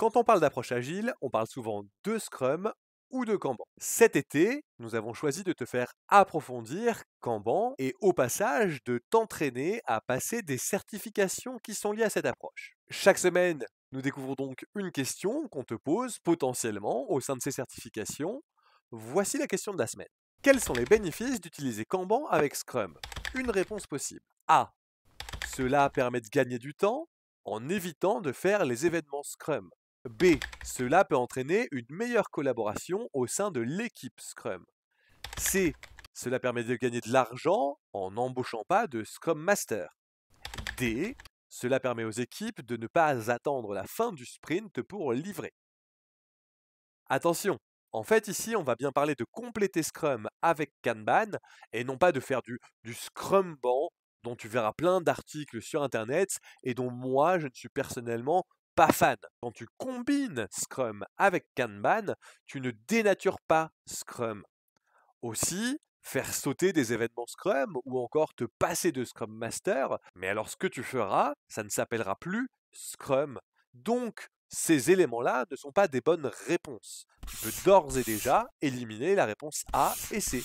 Quand on parle d'approche agile, on parle souvent de Scrum ou de Kanban. Cet été, nous avons choisi de te faire approfondir Kanban et au passage de t'entraîner à passer des certifications qui sont liées à cette approche. Chaque semaine, nous découvrons donc une question qu'on te pose potentiellement au sein de ces certifications. Voici la question de la semaine. Quels sont les bénéfices d'utiliser Kanban avec Scrum? Une réponse possible. A. Cela permet de gagner du temps en évitant de faire les événements Scrum. B. Cela peut entraîner une meilleure collaboration au sein de l'équipe Scrum. C. Cela permet de gagner de l'argent en n'embauchant pas de Scrum Master. D. Cela permet aux équipes de ne pas attendre la fin du sprint pour livrer. Attention, en fait ici on va bien parler de compléter Scrum avec Kanban et non pas de faire du Scrumban dont tu verras plein d'articles sur internet et dont moi je ne suis personnellement pas fan. Quand tu combines Scrum avec Kanban, tu ne dénatures pas Scrum. Aussi, faire sauter des événements Scrum ou encore te passer de Scrum Master, mais alors ce que tu feras, ça ne s'appellera plus Scrum. Donc, ces éléments-là ne sont pas des bonnes réponses. Tu peux d'ores et déjà éliminer la réponse A et C.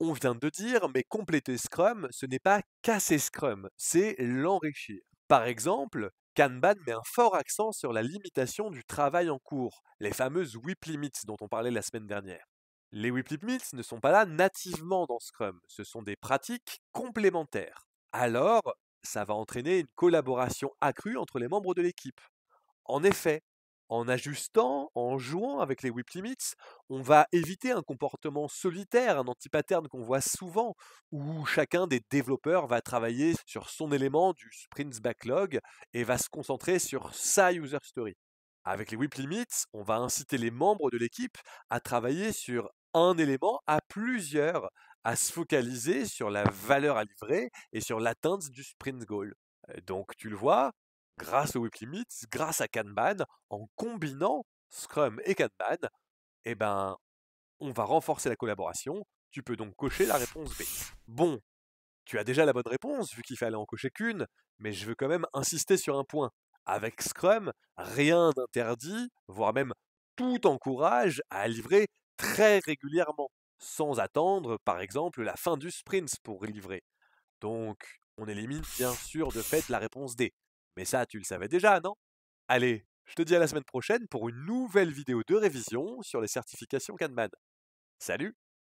On vient de dire, mais compléter Scrum, ce n'est pas casser Scrum, c'est l'enrichir. Par exemple, Kanban met un fort accent sur la limitation du travail en cours, les fameuses WIP limits dont on parlait la semaine dernière. Les WIP limits ne sont pas là nativement dans Scrum, ce sont des pratiques complémentaires. Alors, ça va entraîner une collaboration accrue entre les membres de l'équipe. En effet, en ajustant, en jouant avec les whip limits, on va éviter un comportement solitaire, un anti-pattern qu'on voit souvent, où chacun des développeurs va travailler sur son élément du sprint backlog et va se concentrer sur sa user story. Avec les whip limits, on va inciter les membres de l'équipe à travailler sur un élément à plusieurs, à se focaliser sur la valeur à livrer et sur l'atteinte du sprint goal. Donc tu le vois, grâce aux whip limits, grâce à Kanban, en combinant Scrum et Kanban, eh ben, on va renforcer la collaboration. Tu peux donc cocher la réponse B. Bon, tu as déjà la bonne réponse, vu qu'il fallait en cocher qu'une, mais je veux quand même insister sur un point. Avec Scrum, rien n'interdit, voire même tout encourage à livrer très régulièrement, sans attendre, par exemple, la fin du sprint pour livrer. Donc, on élimine bien sûr de fait la réponse D. Mais ça, tu le savais déjà, non? Allez, je te dis à la semaine prochaine pour une nouvelle vidéo de révision sur les certifications Kanban. Salut!